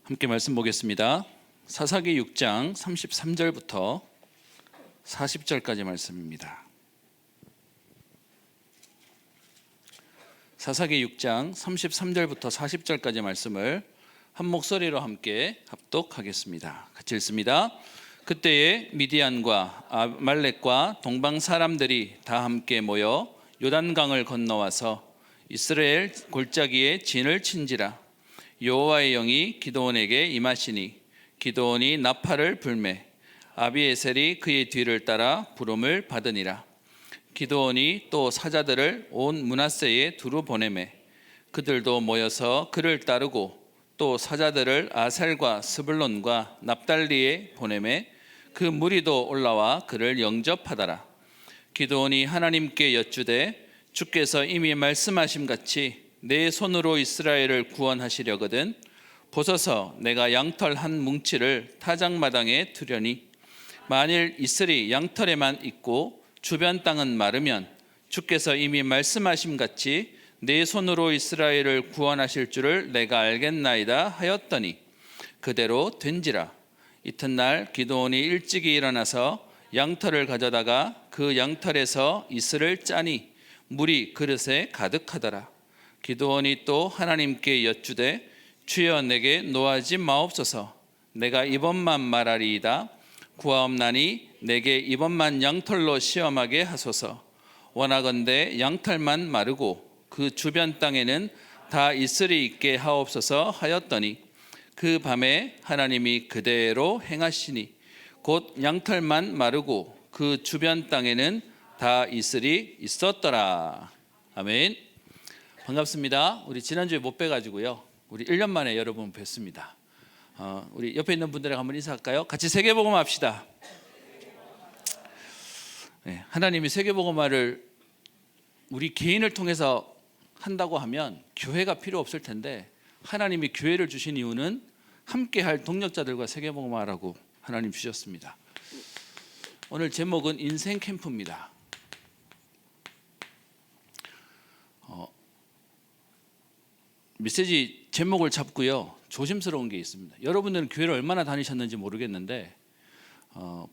함께 말씀 보겠습니다. 사사기 6장 33절부터 40절까지 말씀입니다. 사사기 6장 33절부터 40절까지 말씀을 한 목소리로 함께 합독하겠습니다. 같이 읽습니다. 그때에 미디안과 아말렉과 동방 사람들이 다 함께 모여 요단강을 건너와서 이스라엘 골짜기에 진을 친지라. 여호와의 영이 기드온에게 임하시니 기드온이 나팔을 불매 아비에셀이 그의 뒤를 따라 부름을 받으니라. 기드온이 또 사자들을 온 므낫세에 두루 보내매 그들도 모여서 그를 따르고 또 사자들을 아셀과 스불론과 납달리에 보내매 그 무리도 올라와 그를 영접하더라. 기드온이 하나님께 여쭈되 주께서 이미 말씀하심 같이 내 손으로 이스라엘을 구원하시려거든 보소서 내가 양털 한 뭉치를 타작마당에 두려니 만일 이슬이 양털에만 있고 주변 땅은 마르면 주께서 이미 말씀하심 같이 내 손으로 이스라엘을 구원하실 줄을 내가 알겠나이다 하였더니 그대로 된지라. 이튿날 기드온이 일찍이 일어나서 양털을 가져다가 그 양털에서 이슬을 짜니 물이 그릇에 가득하더라. 기드온이 또 하나님께 여쭈되 주여 내게 노하지 마옵소서. 내가 이번만 말하리이다. 구하옵나니 내게 이번만 양털로 시험하게 하소서. 원하건대 양털만 마르고 그 주변 땅에는 다 이슬이 있게 하옵소서 하였더니 그 밤에 하나님이 그대로 행하시니 곧 양털만 마르고 그 주변 땅에는 다 이슬이 있었더라. 아멘. 반갑습니다. 우리 지난주에 못 뵈가지고요. 우리 1년 만에 여러분 뵙습니다. 우리 옆에 있는 분들에게 한번 인사할까요? 같이 세계복음 합시다. 네, 하나님이 세계복음화를 우리 개인을 통해서 한다고 하면 교회가 필요 없을 텐데 하나님이 교회를 주신 이유는 함께할 동력자들과 세계복음화라고 하나님 주셨습니다. 오늘 제목은 인생 캠프입니다. 메시지 제목을 잡고요. 조심스러운 게 있습니다. 여러분들은 교회를 얼마나 다니셨는지 모르겠는데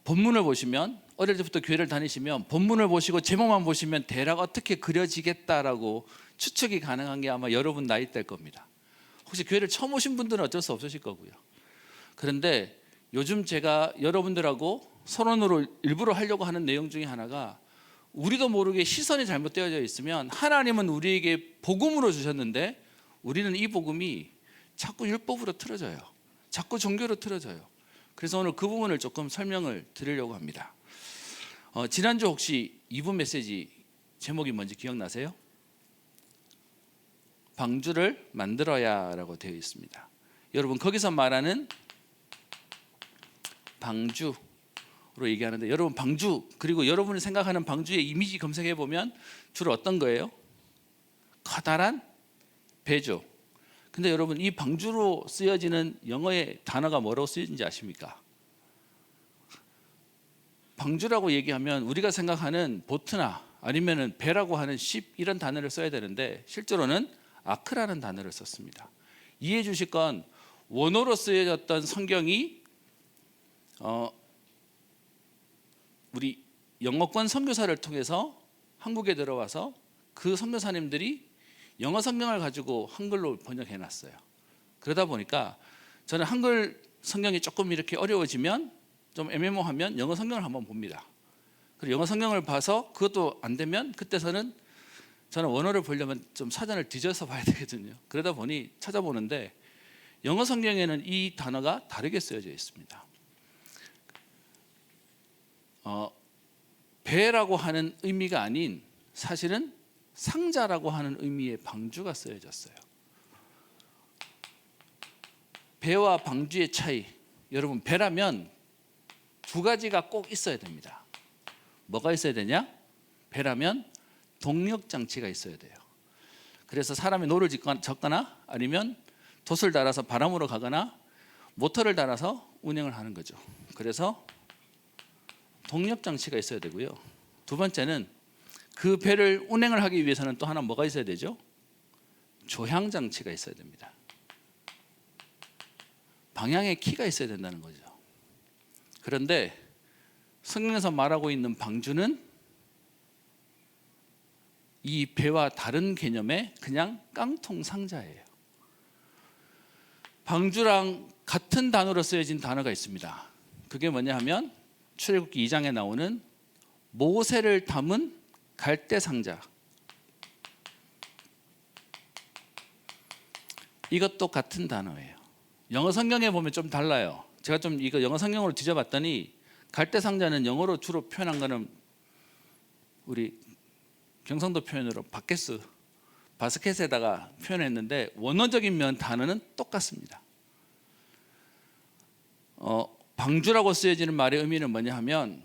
본문을 보시면 어릴 때부터 교회를 다니시면 본문을 보시고 제목만 보시면 대략 어떻게 그려지겠다라고 추측이 가능한 게 아마 여러분 나이대일 겁니다. 혹시 교회를 처음 오신 분들은 어쩔 수 없으실 거고요. 그런데 요즘 제가 여러분들하고 서론으로 일부러 하려고 하는 내용 중에 하나가 우리도 모르게 시선이 잘못되어져 있으면 하나님은 우리에게 복음으로 주셨는데 우리는 이 복음이 자꾸 율법으로 틀어져요. 자꾸 종교로 틀어져요. 그래서 오늘 그 부분을 조금 설명을 드리려고 합니다. 지난주 혹시 2부 메시지 제목이 뭔지 기억나세요? 방주를 만들어야 라고 되어 있습니다. 여러분 거기서 말하는 방주로 얘기하는데 여러분 방주 그리고 여러분이 생각하는 방주의 이미지 검색해 보면 주로 어떤 거예요? 커다란 배죠. 근데 여러분 이 방주로 쓰여지는 영어의 단어가 뭐라고 쓰여진지 아십니까? 방주라고 얘기하면 우리가 생각하는 보트나 아니면은 배라고 하는 십 이런 단어를 써야 되는데 실제로는 아크라는 단어를 썼습니다. 이해해 주실 건 원어로 쓰여졌던 성경이 우리 영어권 선교사를 통해서 한국에 들어와서 그 선교사님들이 영어 성경을 가지고 한글로 번역해 놨어요. 그러다 보니까 저는 한글 성경이 조금 이렇게 어려워지면 좀 애매모호하면 영어 성경을 한번 봅니다. 그리고 영어 성경을 봐서 그것도 안 되면 그때서는 저는 원어를 보려면 좀 사전을 뒤져서 봐야 되거든요. 그러다 보니 찾아보는데 영어 성경에는 이 단어가 다르게 쓰여져 있습니다. 배라고 하는 의미가 아닌 사실은 상자라고 하는 의미의 방주가 쓰여졌어요. 배와 방주의 차이, 여러분 배라면 두 가지가 꼭 있어야 됩니다. 뭐가 있어야 되냐? 배라면 동력 장치가 있어야 돼요. 그래서 사람이 노를 젓거나 아니면 돛을 달아서 바람으로 가거나 모터를 달아서 운행을 하는 거죠. 그래서 동력 장치가 있어야 되고요. 두 번째는 그 배를 운행을 하기 위해서는 또 하나 뭐가 있어야 되죠? 조향 장치가 있어야 됩니다. 방향의 키가 있어야 된다는 거죠. 그런데 성경에서 말하고 있는 방주는 이 배와 다른 개념의 그냥 깡통 상자예요. 방주랑 같은 단어로 쓰여진 단어가 있습니다. 그게 뭐냐 하면 출애굽기 2장에 나오는 모세를 담은 갈대 상자. 이것도 같은 단어예요. 영어 성경에 보면 좀 달라요. 제가 좀 이거 영어 성경으로 뒤져봤더니 갈대 상자는 영어로 주로 표현한 거는 우리 경상도 표현으로 바스켓에다가 표현했는데 원어적인 면 단어는 똑같습니다. 방주라고 쓰여지는 말의 의미는 뭐냐 하면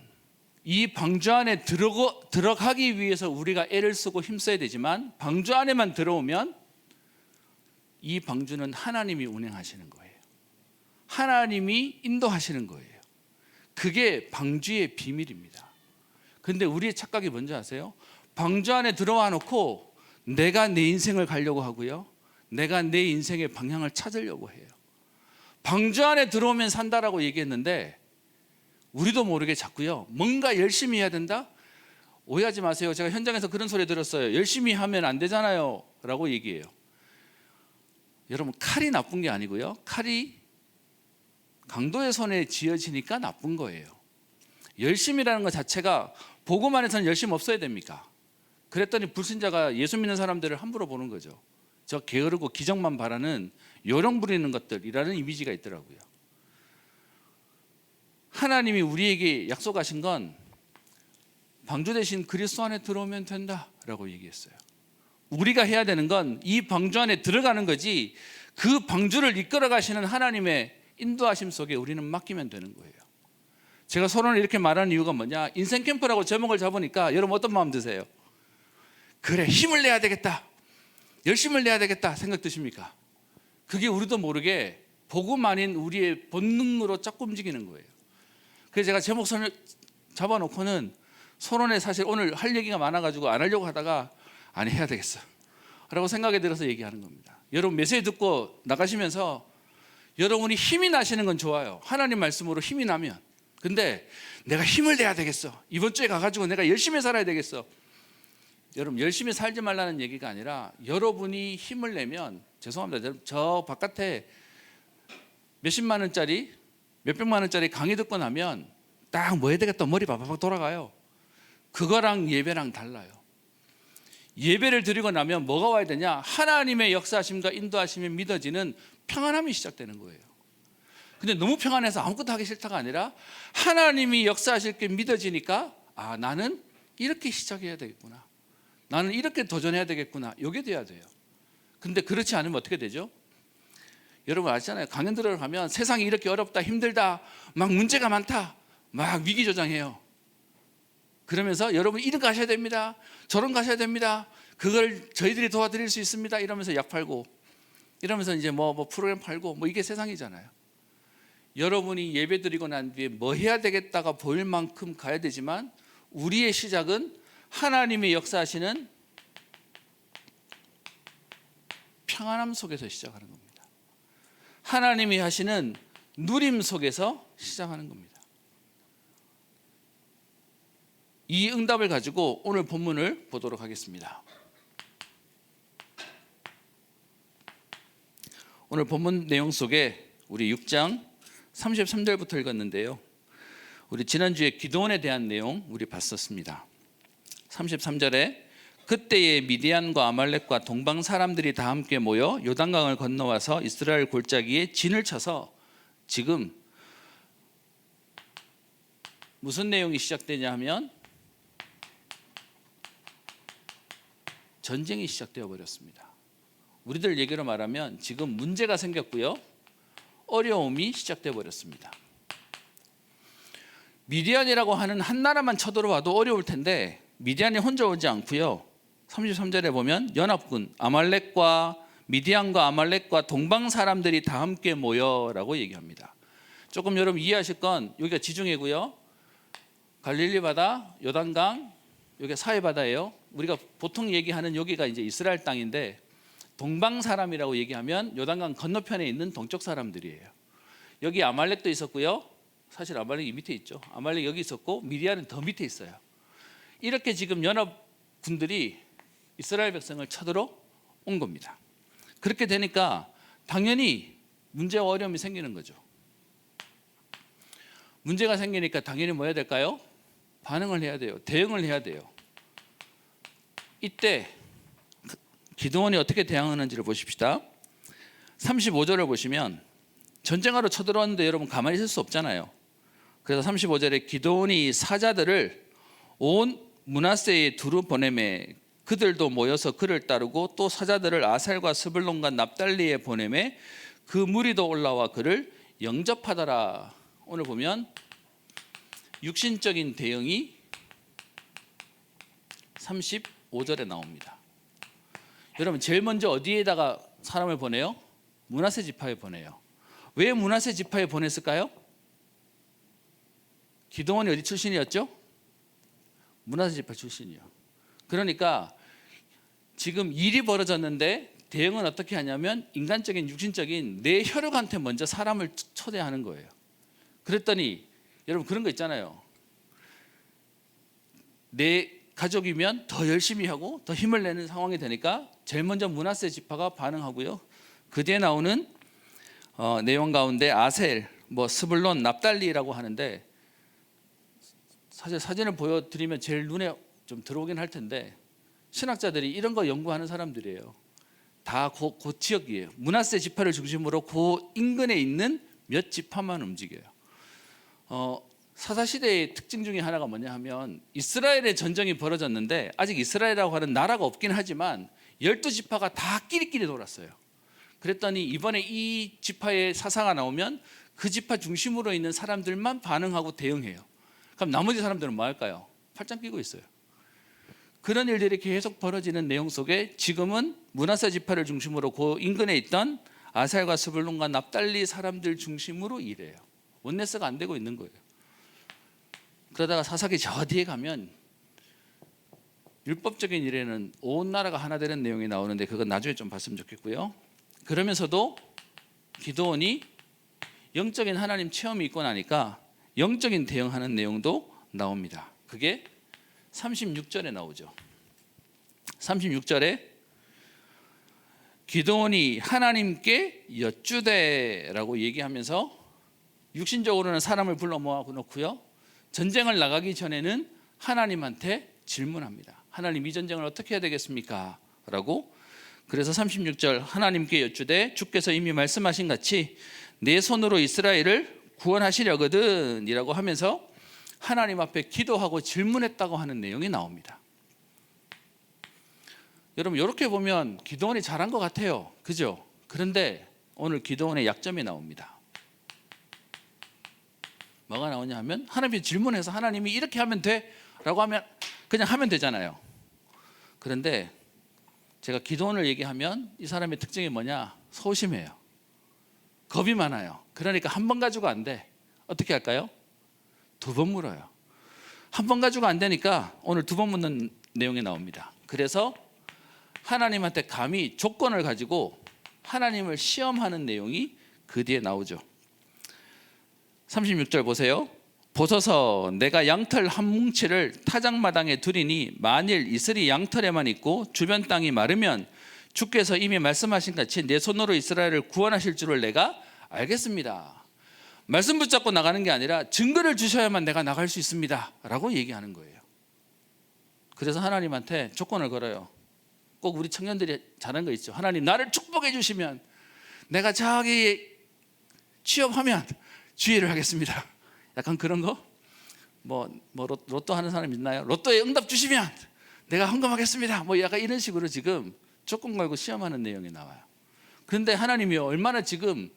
이 방주 안에 들어가기 위해서 우리가 애를 쓰고 힘써야 되지만 방주 안에만 들어오면 이 방주는 하나님이 운행하시는 거예요. 하나님이 인도하시는 거예요. 그게 방주의 비밀입니다. 그런데 우리의 착각이 뭔지 아세요? 방주 안에 들어와 놓고 내가 내 인생을 가려고 하고요, 내가 내 인생의 방향을 찾으려고 해요. 방주 안에 들어오면 산다라고 얘기했는데 우리도 모르게 자꾸요 뭔가 열심히 해야 된다? 오해하지 마세요. 제가 현장에서 그런 소리 들었어요. 열심히 하면 안 되잖아요 라고 얘기해요. 여러분, 칼이 나쁜 게 아니고요, 칼이 강도의 손에 쥐어지니까 나쁜 거예요. 열심이라는 것 자체가 복음 안에서는 열심 없어야 됩니까? 그랬더니 불신자가 예수 믿는 사람들을 함부로 보는 거죠. 저 게으르고 기적만 바라는 요령 부리는 것들이라는 이미지가 있더라고요. 하나님이 우리에게 약속하신 건 방주 대신 그리스도 안에 들어오면 된다라고 얘기했어요. 우리가 해야 되는 건 이 방주 안에 들어가는 거지, 그 방주를 이끌어 가시는 하나님의 인도하심 속에 우리는 맡기면 되는 거예요. 제가 서론을 이렇게 말하는 이유가 뭐냐, 인생 캠프라고 제목을 잡으니까 여러분 어떤 마음 드세요? 그래, 힘을 내야 되겠다, 열심을 내야 되겠다 생각 드십니까? 그게 우리도 모르게 복음 아닌 우리의 본능으로 자꾸 움직이는 거예요. 그래서 제가 제목선을 잡아놓고는 서론에 사실 오늘 할 얘기가 많아가지고 안 하려고 하다가 아니, 해야 되겠어 라고 생각이 들어서 얘기하는 겁니다. 여러분 메시지 듣고 나가시면서 여러분이 힘이 나시는 건 좋아요. 하나님 말씀으로 힘이 나면. 근데 내가 힘을 내야 되겠어, 이번 주에 가가지고 내가 열심히 살아야 되겠어. 여러분, 열심히 살지 말라는 얘기가 아니라 여러분이 힘을 내면, 죄송합니다, 저 바깥에 몇십만 원짜리 몇백만 원짜리 강의 듣고 나면 딱 뭐 해야 되겠다 머리 바바박 돌아가요. 그거랑 예배랑 달라요. 예배를 드리고 나면 뭐가 와야 되냐, 하나님의 역사하심과 인도하심이 믿어지는 평안함이 시작되는 거예요. 근데 너무 평안해서 아무것도 하기 싫다가 아니라 하나님이 역사하실 게 믿어지니까 나는 이렇게 시작해야 되겠구나, 나는 이렇게 도전해야 되겠구나, 이게 돼야 돼요. 근데 그렇지 않으면 어떻게 되죠? 여러분 아시잖아요. 강연 들어가면 세상이 이렇게 어렵다, 힘들다, 막 문제가 많다, 막 위기조장해요. 그러면서 여러분 이런 거 하셔야 됩니다, 저런 거 하셔야 됩니다, 그걸 저희들이 도와드릴 수 있습니다 이러면서 약 팔고, 이러면서 이제 뭐 프로그램 팔고, 뭐 이게 세상이잖아요. 여러분이 예배 드리고 난 뒤에 뭐 해야 되겠다가 보일 만큼 가야 되지만 우리의 시작은 하나님의 역사하시는 평안함 속에서 시작하는 겁니다. 하나님이 하시는 누림 속에서 시작하는 겁니다. 이 응답을 가지고 오늘 본문을 보도록 하겠습니다. 오늘 본문 내용 속에 우리 6장 33절부터 읽었는데요, 우리 지난주에 기도원에 대한 내용 우리 봤었습니다. 33절에 그때에 미디안과 아말렉과 동방 사람들이 다 함께 모여 요단강을 건너와서 이스라엘 골짜기에 진을 쳐서, 지금 무슨 내용이 시작되냐 하면 전쟁이 시작되어 버렸습니다. 우리들 얘기로 말하면 지금 문제가 생겼고요, 어려움이 시작되어 버렸습니다. 미디안이라고 하는 한 나라만 쳐들어와도 어려울 텐데 미디안이 혼자 오지 않고요, 33절에 보면 연합군 아말렉과 미디안과 아말렉과 동방 사람들이 다 함께 모여라고 얘기합니다. 조금 여러분 이해하실 건, 여기가 지중해고요, 갈릴리 바다, 요단강, 여기가 사해 바다예요. 우리가 보통 얘기하는 여기가 이제 이스라엘 땅인데, 동방 사람이라고 얘기하면 요단강 건너편에 있는 동쪽 사람들이에요. 여기 아말렉도 있었고요. 사실 아말렉이 밑에 있죠. 아말렉 여기 있었고 미디안은 더 밑에 있어요. 이렇게 지금 연합 군들이 이스라엘 백성을 쳐들어 온 겁니다. 그렇게 되니까 당연히 문제와 어려움이 생기는 거죠. 문제가 생기니까 당연히 뭐 해야 될까요? 반응을 해야 돼요. 대응을 해야 돼요. 이때 기드온이 어떻게 대응하는지를 보십시다. 35절을 보시면 전쟁하러 쳐들어왔는데 여러분 가만히 있을 수 없잖아요. 그래서 35절에 기드온이 사자들을 온 므낫세에 두루 보내매 그들도 모여서 그를 따르고 또 사자들을 아살과 스불론과 납달리에 보내매 그 무리도 올라와 그를 영접하더라. 오늘 보면 육신적인 대응이 35절에 나옵니다. 여러분 제일 먼저 어디에다가 사람을 보내요? 므낫세 지파에 보내요. 왜 므낫세 지파에 보냈을까요? 기드온이 어디 출신이었죠? 므낫세 지파 출신이요. 그러니까 지금 일이 벌어졌는데 대응은 어떻게 하냐면 인간적인 육신적인 내 혈육한테 먼저 사람을 초대하는 거예요. 그랬더니 여러분 그런 거 있잖아요. 내 가족이면 더 열심히 하고 더 힘을 내는 상황이 되니까 제일 먼저 므낫세 지파가 반응하고요. 그 뒤에 나오는 내용 가운데 아셀, 스불론, 납달리라고 하는데 사실 사진을 보여드리면 제일 눈에 좀 들어오긴 할 텐데 신학자들이 이런 거 연구하는 사람들이에요. 다 그 지역이에요. 므낫세 지파를 중심으로 그 인근에 있는 몇 지파만 움직여요. 사사시대의 특징 중에 하나가 뭐냐 하면 이스라엘의 전쟁이 벌어졌는데 아직 이스라엘이라고 하는 나라가 없긴 하지만 12지파가 다 끼리끼리 놀았어요. 그랬더니 이번에 이 지파의 사사가 나오면 그 지파 중심으로 있는 사람들만 반응하고 대응해요. 그럼 나머지 사람들은 뭐 할까요? 팔짱 끼고 있어요. 그런 일들이 계속 벌어지는 내용 속에 지금은 므낫세 지파를 중심으로 그 인근에 있던 아살과 스불론과 납달리 사람들 중심으로 일해요. 원네스가 안 되고 있는 거예요. 그러다가 사사기 저 뒤에 가면 율법적인 일에는 온 나라가 하나 되는 내용이 나오는데 그건 나중에 좀 봤으면 좋겠고요. 그러면서도 기드온이 영적인 하나님 체험이 있고 나니까 영적인 대응하는 내용도 나옵니다. 그게 36절에 나오죠. 36절에 기드온이 하나님께 여쭈되라고 얘기하면서 육신적으로는 사람을 불러 모아놓고요. 전쟁을 나가기 전에는 하나님한테 질문합니다. 하나님 이 전쟁을 어떻게 해야 되겠습니까? 라고. 그래서 36절 하나님께 여쭈되 주께서 이미 말씀하신 같이 내 손으로 이스라엘을 구원하시려거든 이라고 하면서 하나님 앞에 기도하고 질문했다고 하는 내용이 나옵니다. 여러분 이렇게 보면 기드온이 잘한 것 같아요. 그죠? 그런데 오늘 기드온의 약점이 나옵니다. 뭐가 나오냐 하면 하나님이 질문해서 하나님이 이렇게 하면 돼? 라고 하면 그냥 하면 되잖아요. 그런데 제가 기드온을 얘기하면 이 사람의 특징이 뭐냐? 소심해요. 겁이 많아요. 그러니까 한 번 가지고 안 돼. 어떻게 할까요? 2번 물어요. 한 번 가지고 안 되니까 오늘 2번 묻는 내용이 나옵니다. 그래서 하나님한테 감히 조건을 가지고 하나님을 시험하는 내용이 그 뒤에 나오죠. 36절 보세요. 보소서 내가 양털 한 뭉치를 타작마당에 두리니 만일 이슬이 양털에만 있고 주변 땅이 마르면 주께서 이미 말씀하신 같이 내 손으로 이스라엘을 구원하실 줄을 내가 알겠습니다. 말씀 붙잡고 나가는 게 아니라 증거를 주셔야만 내가 나갈 수 있습니다 라고 얘기하는 거예요. 그래서 하나님한테 조건을 걸어요. 꼭 우리 청년들이 잘하는 거 있죠. 하나님 나를 축복해 주시면 내가 저기 취업하면 주의를 하겠습니다. 약간 그런 거? 로또 하는 사람 있나요? 로또에 응답 주시면 내가 헌금하겠습니다. 약간 이런 식으로 지금 조건 걸고 시험하는 내용이 나와요. 그런데 하나님이 얼마나 지금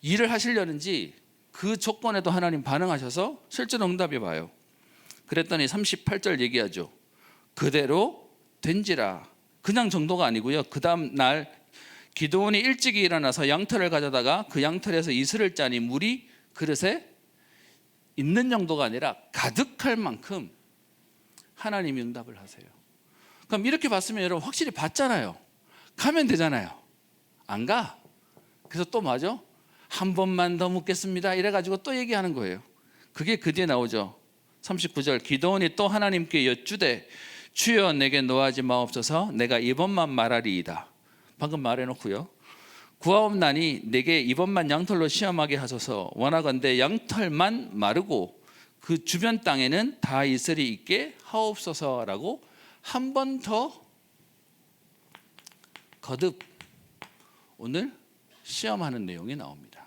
일을 하시려는지 그 조건에도 하나님 반응하셔서 실제로 응답이 와요. 그랬더니 38절 얘기하죠. 그대로 된지라. 그냥 정도가 아니고요. 그 다음 날 기드온이 일찍이 일어나서 양털을 가져다가 그 양털에서 이슬을 짜니 물이 그릇에 있는 정도가 아니라 가득할 만큼 하나님이 응답을 하세요. 그럼 이렇게 봤으면 여러분 확실히 봤잖아요. 가면 되잖아요. 안 가. 그래서 또 뭐죠? 한 번만 더 묻겠습니다. 이래가지고 또 얘기하는 거예요. 그게 그 뒤에 나오죠. 39절 기드온이 또 하나님께 여쭈되 주여 내게 노하지 마옵소서 내가 이번만 말하리이다. 방금 말해놓고요. 구하옵나니 내게 이번만 양털로 시험하게 하소서 원하건대 양털만 마르고 그 주변 땅에는 다 이슬이 있게 하옵소서라고 한 번 더 거듭 오늘 시험하는 내용이 나옵니다.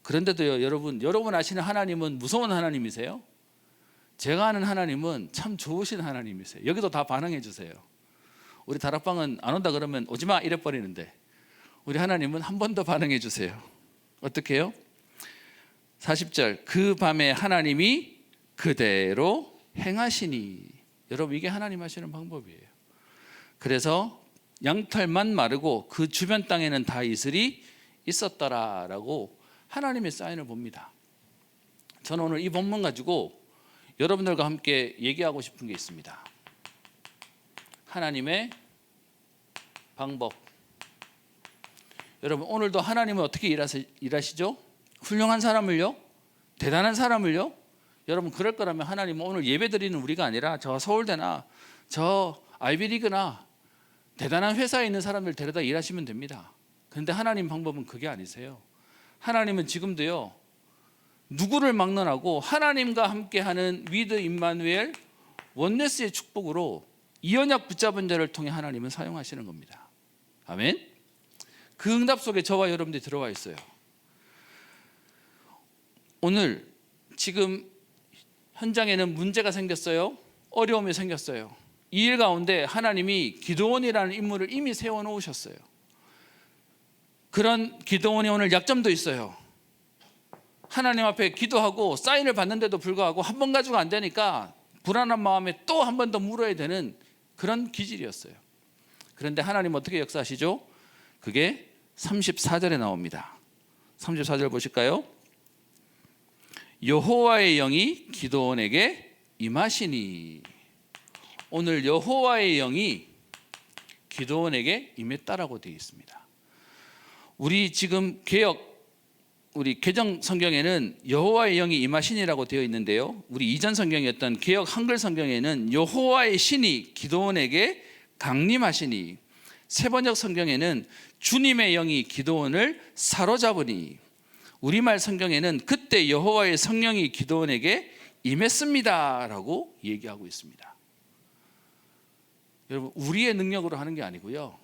그런데도요, 여러분 아시는 하나님은 무서운 하나님이세요? 제가 아는 하나님은 참 좋으신 하나님이세요. 여기도 다 반응해 주세요. 우리 다락방은 안 온다 그러면 오지 마 이래 버리는데 우리 하나님은 한 번 더 반응해 주세요. 어떻게 해요? 40절 그 밤에 하나님이 그대로 행하시니. 여러분 이게 하나님 하시는 방법이에요. 그래서 양털만 마르고 그 주변 땅에는 다 이슬이 있었더라라고 하나님의 사인을 봅니다. 저는 오늘 이 본문 가지고 여러분들과 함께 얘기하고 싶은 게 있습니다. 하나님의 방법. 여러분 오늘도 하나님은 어떻게 일하시죠? 훌륭한 사람을요? 대단한 사람을요? 여러분 그럴 거라면 하나님은 오늘 예배 드리는 우리가 아니라 저 서울대나 저 아이비리그나 대단한 회사에 있는 사람들 데려다 일하시면 됩니다. 그런데 하나님 방법은 그게 아니세요. 하나님은 지금도요 누구를 막론하고 하나님과 함께하는 위드 임마누엘 원네스의 축복으로 이 언약 붙잡은 자를 통해 하나님은 사용하시는 겁니다. 아멘. 그 응답 속에 저와 여러분들이 들어와 있어요. 오늘 지금 현장에는 문제가 생겼어요. 어려움이 생겼어요. 이 일 가운데 하나님이 기드온이라는 인물을 이미 세워놓으셨어요. 그런 기드온이 오늘 약점도 있어요. 하나님 앞에 기도하고 사인을 받는데도 불구하고 한 번 가지고 안 되니까 불안한 마음에 또 한 번 더 물어야 되는 그런 기질이었어요. 그런데 하나님 어떻게 역사하시죠? 그게 34절에 나옵니다. 34절 보실까요? 여호와의 영이 기드온에게 임하시니. 오늘 여호와의 영이 기드온에게 임했다라고 되어 있습니다. 우리 지금 우리 개정 성경에는 여호와의 영이 임하시니라고 되어 있는데요. 우리 이전 성경이었던 개역 한글 성경에는 여호와의 신이 기드온에게 강림하시니. 세번역 성경에는 주님의 영이 기드온을 사로잡으니. 우리말 성경에는 그때 여호와의 성령이 기드온에게 임했습니다라고 얘기하고 있습니다. 여러분 우리의 능력으로 하는 게 아니고요.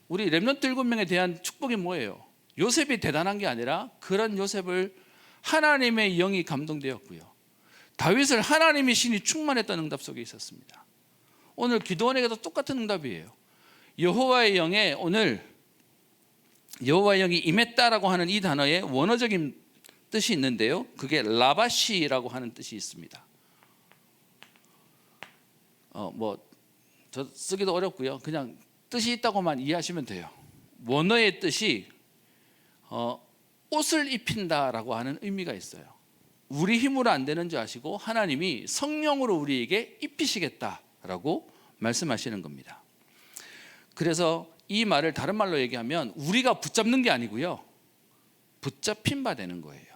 우리 렘넌트 7명에 대한 축복이 뭐예요? 요셉이 대단한 게 아니라 그런 요셉을 하나님의 영이 감동되었고요. 다윗을 하나님의 신이 충만했던 응답 속에 있었습니다. 오늘 기드온에게도 똑같은 응답이에요. 여호와의 영에 오늘 여호와의 영이 임했다라고 하는 이 단어에 원어적인 뜻이 있는데요. 그게 라바시라고 하는 뜻이 있습니다. 저 쓰기도 어렵고요. 그냥 뜻이 있다고만 이해하시면 돼요. 원어의 뜻이 옷을 입힌다라고 하는 의미가 있어요. 우리 힘으로 안 되는 줄 아시고 하나님이 성령으로 우리에게 입히시겠다라고 말씀하시는 겁니다. 그래서 이 말을 다른 말로 얘기하면 우리가 붙잡는 게 아니고요. 붙잡힌 바 되는 거예요.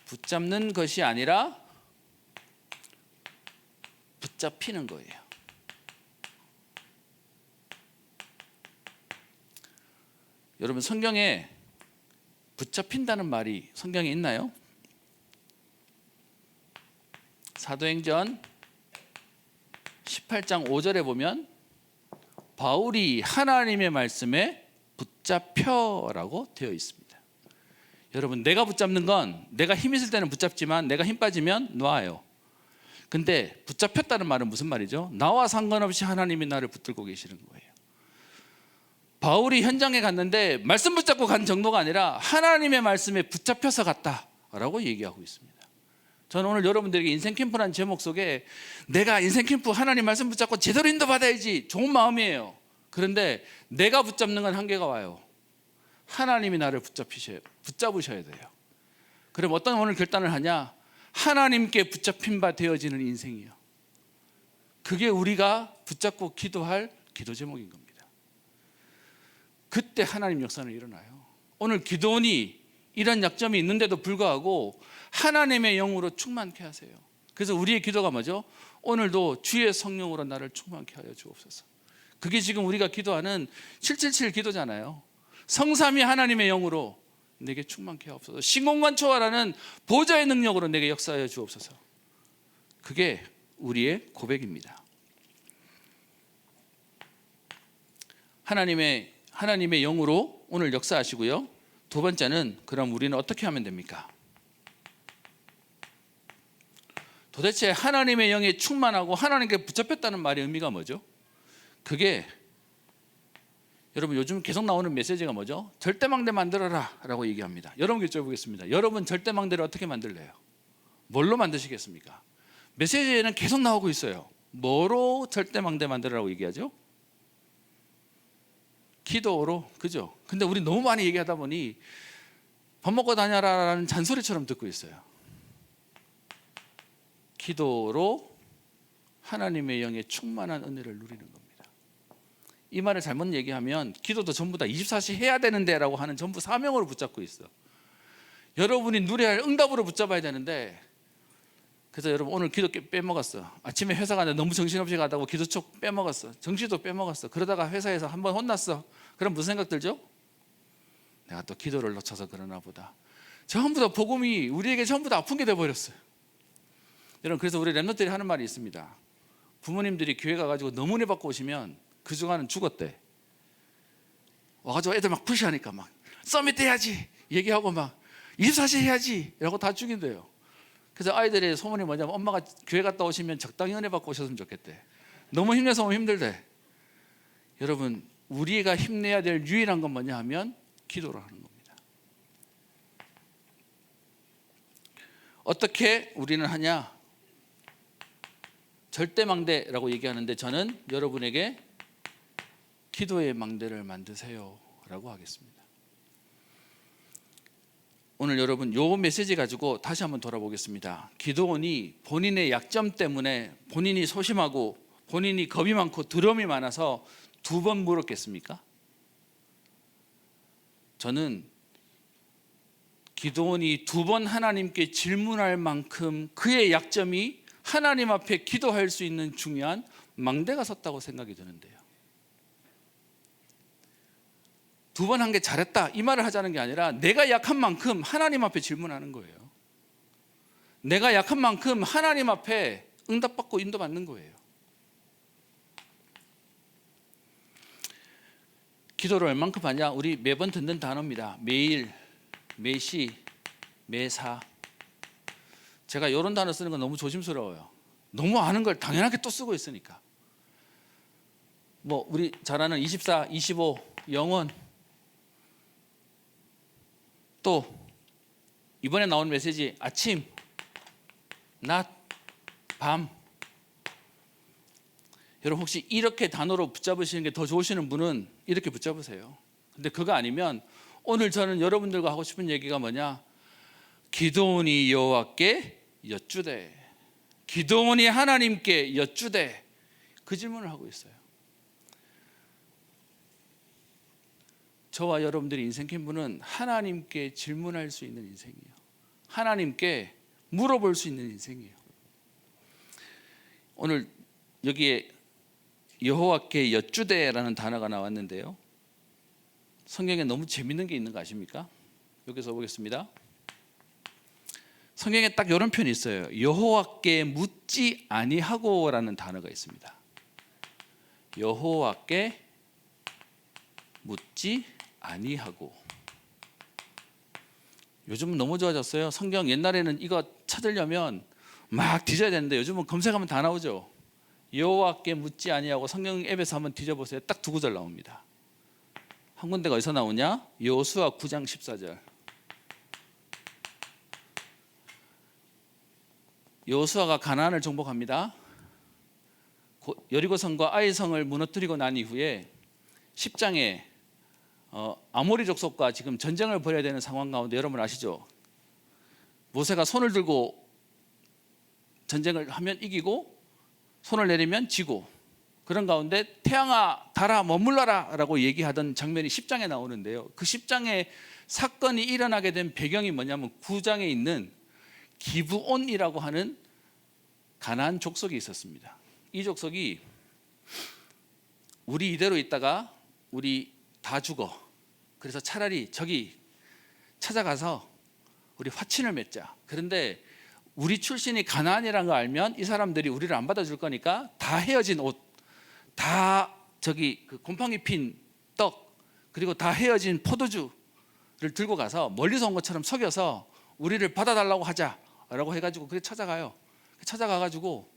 붙잡는 것이 아니라 붙잡히는 거예요. 여러분 성경에 붙잡힌다는 말이 성경에 있나요? 사도행전 18장 5절에 보면 바울이 하나님의 말씀에 붙잡혀라고 되어 있습니다. 여러분 내가 붙잡는 건 내가 힘 있을 때는 붙잡지만 내가 힘 빠지면 놔요. 근데 붙잡혔다는 말은 무슨 말이죠? 나와 상관없이 하나님이 나를 붙들고 계시는 거예요. 바울이 현장에 갔는데 말씀 붙잡고 간 정도가 아니라 하나님의 말씀에 붙잡혀서 갔다라고 얘기하고 있습니다. 저는 오늘 여러분들에게 인생 캠프라는 제목 속에 내가 인생 캠프 하나님 말씀 붙잡고 제대로 인도받아야지 좋은 마음이에요. 그런데 내가 붙잡는 건 한계가 와요. 하나님이 나를 붙잡으셔야 돼요. 그럼 어떤 오늘 결단을 하냐? 하나님께 붙잡힌 바 되어지는 인생이요. 그게 우리가 붙잡고 기도할 기도 제목인 겁니다. 그때 하나님 역사는 일어나요. 오늘 기도원이 이런 약점이 있는데도 불구하고 하나님의 영으로 충만케 하세요. 그래서 우리의 기도가 뭐죠? 오늘도 주의 성령으로 나를 충만케 하여 주옵소서. 그게 지금 우리가 기도하는 777 기도잖아요. 성삼위 하나님의 영으로 내게 충만케 하옵소서. 신공간 초월하는 보좌의 능력으로 내게 역사하여 주옵소서. 그게 우리의 고백입니다. 하나님의 영으로 오늘 역사하시고요. 두 번째는 그럼 우리는 어떻게 하면 됩니까? 도대체 하나님의 영에 충만하고 하나님께 붙잡혔다는 말의 의미가 뭐죠? 그게 여러분 요즘 계속 나오는 메시지가 뭐죠? 절대망대 만들어라 라고 얘기합니다. 여러분께 여쭤보겠습니다. 여러분 절대망대를 어떻게 만들래요? 뭘로 만드시겠습니까? 메시지에는 계속 나오고 있어요. 뭐로 절대망대 만들어라고 얘기하죠? 기도로, 그죠? 근데 우리 너무 많이 얘기하다 보니 밥 먹고 다녀라라는 잔소리처럼 듣고 있어요. 기도로 하나님의 영의 충만한 은혜를 누리는 겁니다. 이 말을 잘못 얘기하면 기도도 전부 다 24시 해야 되는데 라고 하는 전부 사명으로 붙잡고 있어. 여러분이 누려야 할 응답으로 붙잡아야 되는데, 그래서 여러분 오늘 기도 빼먹었어. 아침에 회사 가는데 너무 정신없이 가다가 기도촉 빼먹었어. 정시도 빼먹었어. 그러다가 회사에서 한번 혼났어. 그럼 무슨 생각 들죠? 내가 또 기도를 놓쳐서 그러나 보다. 전부 다 복음이 우리에게 전부 다 아픈 게 돼버렸어요. 여러분, 그래서 우리 랩런트들이 하는 말이 있습니다. 부모님들이 교회 가가지고 너무 은혜 받고 오시면 그 주간은 죽었대. 와가지고 애들 막 푸시하니까 막 서밋 해야지 얘기하고 막 24시 해야지 이라고 다 죽인대요. 그래서 아이들의 소문이 뭐냐면 엄마가 교회 갔다 오시면 적당히 은혜 받고 오셨으면 좋겠대. 너무 힘내서 오면 힘들대. 여러분, 우리가 힘내야 될 유일한 건 뭐냐 하면 기도를 하는 겁니다. 어떻게 우리는 하냐? 절대망대라고 얘기하는데 저는 여러분에게 기도의 망대를 만드세요 라고 하겠습니다. 오늘 여러분 요 메시지 가지고 다시 한번 돌아보겠습니다. 기도원이 본인의 약점 때문에 본인이 소심하고 본인이 겁이 많고 두려움이 많아서 2번 물었겠습니까? 저는 기도원이 2번 하나님께 질문할 만큼 그의 약점이 하나님 앞에 기도할 수 있는 중요한 망대가 섰다고 생각이 드는데요. 2번 한 게 잘했다 이 말을 하자는 게 아니라 내가 약한 만큼 하나님 앞에 질문하는 거예요. 내가 약한 만큼 하나님 앞에 응답받고 인도받는 거예요. 기도를 얼만큼 하냐? 우리 매번 듣는 단어입니다. 매일, 매시, 매사. 제가 이런 단어 쓰는 건 너무 조심스러워요. 너무 아는 걸 당연하게 또 쓰고 있으니까. 뭐 우리 잘 아는 24, 25, 영원. 또 이번에 나온 메시지 아침, 낮, 밤. 여러분 혹시 이렇게 단어로 붙잡으시는 게 더 좋으시는 분은 이렇게 붙잡으세요. 근데 그거 아니면 오늘 저는 여러분들과 하고 싶은 얘기가 뭐냐? 기도원이 여호와께 여쭈되, 기도원이 하나님께 여쭈되, 그 질문을 하고 있어요. 저와 여러분들이 인생 캠프는 하나님께 질문할 수 있는 인생이에요. 하나님께 물어볼 수 있는 인생이에요. 오늘 여기에 여호와께 여쭈되라는 단어가 나왔는데요. 성경에 너무 재밌는 게 있는 거 아십니까? 여기서 보겠습니다. 성경에 딱 이런 표현이 있어요. 여호와께 묻지 아니하고라는 단어가 있습니다. 여호와께 묻지 아니하고. 요즘은 너무 좋아졌어요. 성경 옛날에는 이거 찾으려면 막 뒤져야 되는데 요즘은 검색하면 다 나오죠. 여호와께 묻지 아니하고 성경 앱에서 한번 뒤져보세요. 딱 2구절 나옵니다. 한 군데가 어디서 나오냐? 여호수아 9장 14절. 여호수아가 가나안을 정복합니다. 여리고성과 아이성을 무너뜨리고 난 이후에 10장에 아모리 족속과 지금 전쟁을 벌여야 되는 상황 가운데 여러분 아시죠? 모세가 손을 들고 전쟁을 하면 이기고 손을 내리면 지고, 그런 가운데 태양아 달아 머물러라 라고 얘기하던 장면이 10장에 나오는데요. 그 10장에 사건이 일어나게 된 배경이 뭐냐면 9장에 있는 기브온이라고 하는 가나안 족속이 있었습니다. 이 족속이 우리 이대로 있다가 우리 다 죽어. 그래서 차라리 저기 찾아가서 우리 화친을 맺자. 그런데 우리 출신이 가나안이라는 거 알면 이 사람들이 우리를 안 받아줄 거니까 다 헤어진 옷, 다 저기 그 곰팡이 핀 떡, 그리고 다 헤어진 포도주를 들고 가서 멀리서 온 것처럼 속여서 우리를 받아달라고 하자라고 해가지고 그래 찾아가요. 찾아가가지고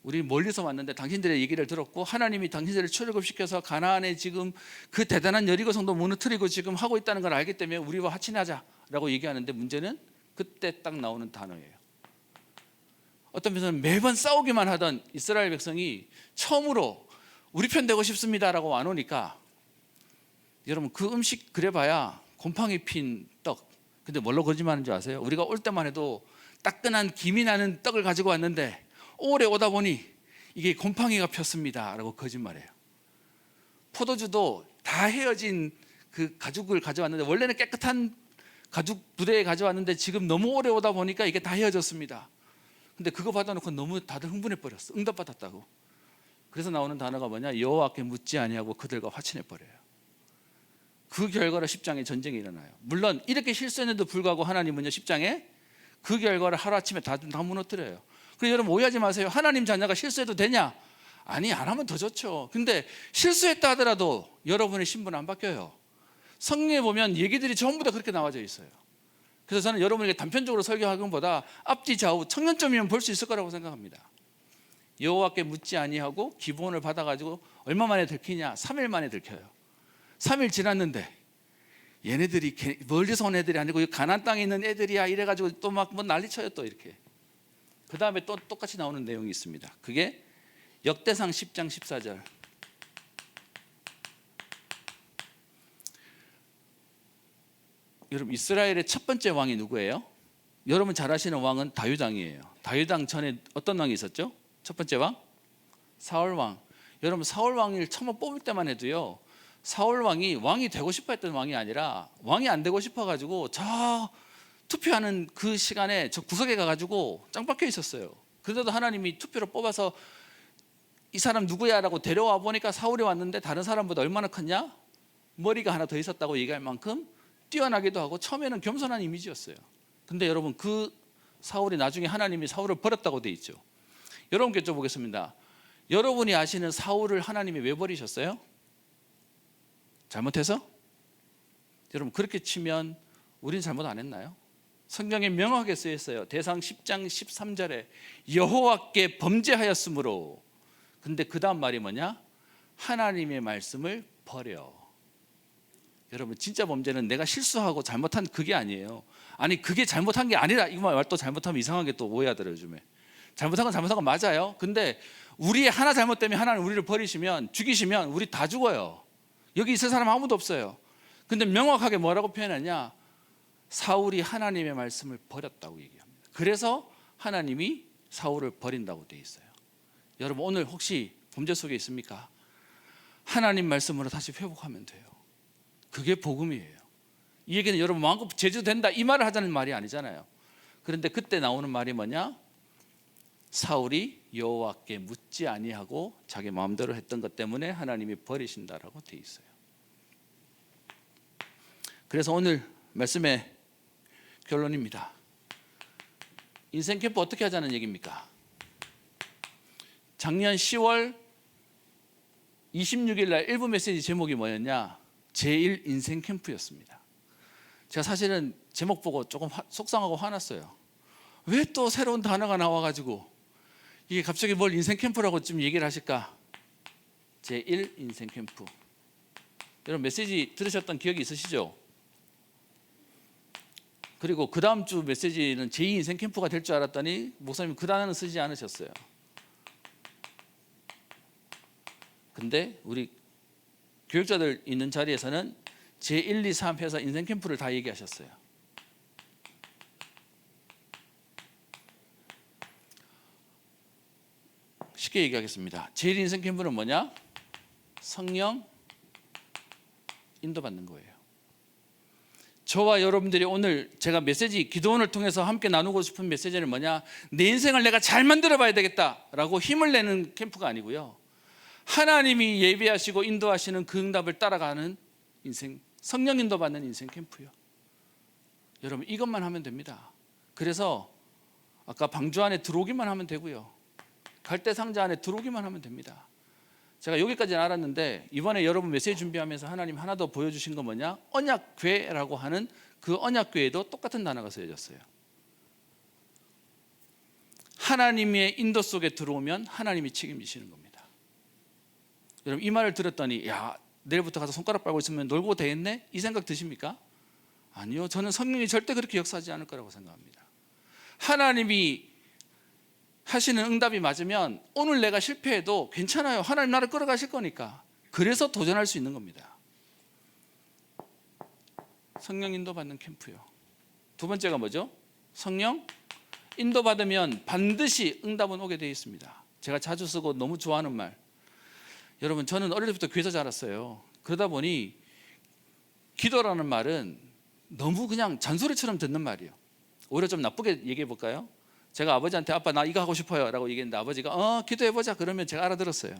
우리 멀리서 왔는데 당신들의 얘기를 들었고 하나님이 당신들을 출애굽시켜서 가나안에 지금 그 대단한 여리고 성도 무너뜨리고 지금 하고 있다는 걸 알기 때문에 우리와 화친하자라고 얘기하는데 문제는 그때 딱 나오는 단어예요. 어떤 면에서는 매번 싸우기만 하던 이스라엘 백성이 처음으로 우리 편 되고 싶습니다라고 안 오니까 여러분 그 음식 그래봐야 곰팡이 핀 떡. 근데 뭘로 거짓말하는 줄 아세요? 우리가 올 때만 해도 따끈한 김이 나는 떡을 가지고 왔는데 오래 오다 보니 이게 곰팡이가 폈습니다 라고 거짓말해요. 포도주도 다 헤어진 그 가죽을 가져왔는데 원래는 깨끗한 가죽 부대에 가져왔는데 지금 너무 오래 오다 보니까 이게 다 헤어졌습니다. 근데 그거 받아놓고 너무 다들 흥분해 버렸어. 응답받았다고. 그래서 나오는 단어가 뭐냐? 여호와께 묻지 아니하고 그들과 화친해 버려요. 그 결과로 10장에 전쟁이 일어나요. 물론 이렇게 실수했는데도 불구하고 하나님은요 10장에 그 결과를 하루아침에 다 무너뜨려요. 그래서 여러분 오해하지 마세요. 하나님 자녀가 실수해도 되냐? 아니, 안 하면 더 좋죠. 근데 실수했다 하더라도 여러분의 신분은 안 바뀌어요. 성경에 보면 얘기들이 전부 다 그렇게 나와져 있어요. 그래서 저는 여러분에게 단편적으로 설교하는 것보다 앞뒤 좌우 청년점이면 볼 수 있을 거라고 생각합니다. 여호와께 묻지 아니하고 기브온을 받아가지고 얼마 만에 들키냐? 3일 만에 들켜요. 3일 지났는데 얘네들이 멀리서 온 애들이 아니고 가나안 땅에 있는 애들이야 이래가지고 또 막 뭐 난리쳐요 또 이렇게. 그 다음에 또 똑같이 나오는 내용이 있습니다. 그게 역대상 10장 14절. 여러분 이스라엘의 첫 번째 왕이 누구예요? 여러분 잘 아시는 왕은 다윗 왕이에요. 다윗 왕 전에 어떤 왕이 있었죠? 첫 번째 왕? 사울 왕. 여러분 사울 왕을 처음 뽑을 때만 해도요 사울 왕이 되고 싶어 했던 왕이 아니라 왕이 안 되고 싶어 가지고 저 투표하는 그 시간에 저 구석에 가가지고 짱 박혀 있었어요. 그런데도 하나님이 투표로 뽑아서 이 사람 누구야 라고 데려와 보니까 사울이 왔는데 다른 사람보다 얼마나 컸냐? 머리가 하나 더 있었다고 얘기할 만큼 뛰어나기도 하고 처음에는 겸손한 이미지였어요. 근데 여러분 그 사울이 나중에 하나님이 사울을 버렸다고 돼 있죠. 여러분께 여쭤보겠습니다. 여러분이 아시는 사울을 하나님이 왜 버리셨어요? 잘못해서? 여러분 그렇게 치면 우리는 잘못 안 했나요? 성경에 명확하게 쓰여 있어요. 대상 10장 13절에 여호와께 범죄하였으므로. 근데 그 다음 말이 뭐냐? 하나님의 말씀을 버려. 여러분 진짜 범죄는 내가 실수하고 잘못한 그게 아니에요. 아니 그게 잘못한 게 아니라 이거 말 또 잘못하면 이상하게 또 오해하더라고요 요즘에. 잘못한 건 맞아요. 근데 우리의 하나 잘못 때문에 하나님 우리를 버리시면 죽이시면 우리 다 죽어요. 여기 있을 사람 아무도 없어요. 근데 명확하게 뭐라고 표현하냐? 사울이 하나님의 말씀을 버렸다고 얘기합니다. 그래서 하나님이 사울을 버린다고 되어 있어요. 여러분 오늘 혹시 범죄 속에 있습니까? 하나님 말씀으로 다시 회복하면 돼요. 그게 복음이에요. 이 얘기는 여러분 마음껏 제주된다 이 말을 하자는 말이 아니잖아요. 그런데 그때 나오는 말이 뭐냐? 사울이 여호와께 묻지 아니하고 자기 마음대로 했던 것 때문에 하나님이 버리신다라고 되어 있어요. 그래서 오늘 말씀의 결론입니다. 인생 캠프 어떻게 하자는 얘기입니까? 작년 10월 26일 날 일부 메시지 제목이 뭐였냐? 제1 인생 캠프였습니다. 제가 사실은 제목 보고 조금 속상하고 화났어요. 왜 또 새로운 단어가 나와가지고 이게 갑자기 뭘 인생 캠프라고 좀 얘기를 하실까? 제1 인생 캠프. 여러분 메시지 들으셨던 기억이 있으시죠? 그리고 그 다음 주 메시지는 제2 인생 캠프가 될 줄 알았더니 목사님 그 단어는 쓰지 않으셨어요. 근데 우리 교육자들 있는 자리에서는 제1, 2, 3 해서 인생 캠프를 다 얘기하셨어요. 쉽게 얘기하겠습니다. 제일 인생 캠프는 뭐냐? 성령 인도받는 거예요. 저와 여러분들이 오늘 제가 메시지 기도원을 통해서 함께 나누고 싶은 메시지는 뭐냐? 내 인생을 내가 잘 만들어 봐야 되겠다라고 힘을 내는 캠프가 아니고요, 하나님이 예비하시고 인도하시는 그 응답을 따라가는 인생, 성령 인도받는 인생 캠프요. 여러분 이것만 하면 됩니다. 그래서 아까 방주 안에 들어오기만 하면 되고요, 갈대 상자 안에 들어오기만 하면 됩니다. 제가 여기까지는 알았는데 이번에 여러분 메시지 준비하면서 하나님 하나 더 보여주신 건 뭐냐? 언약궤라고 하는 그 언약궤에도 똑같은 단어가 쓰여졌어요. 하나님의 인도 속에 들어오면 하나님이 책임지시는 겁니다. 여러분 이 말을 들었더니 야, 내일부터 가서 손가락 빨고 있으면 놀고 되겠네? 이 생각 드십니까? 아니요, 저는 성령이 절대 그렇게 역사하지 않을 거라고 생각합니다. 하나님이 하시는 응답이 맞으면 오늘 내가 실패해도 괜찮아요. 하나님 나를 끌어가실 거니까. 그래서 도전할 수 있는 겁니다. 성령 인도받는 캠프요. 두 번째가 뭐죠? 성령 인도받으면 반드시 응답은 오게 되어 있습니다. 제가 자주 쓰고 너무 좋아하는 말, 여러분 저는 어릴 때부터 교회에서 자랐어요. 그러다 보니 기도라는 말은 너무 그냥 잔소리처럼 듣는 말이에요. 오히려 좀 나쁘게 얘기해 볼까요? 제가 아버지한테 아빠 나 이거 하고 싶어요 라고 얘기했는데 아버지가 기도해보자 그러면 제가 알아들었어요.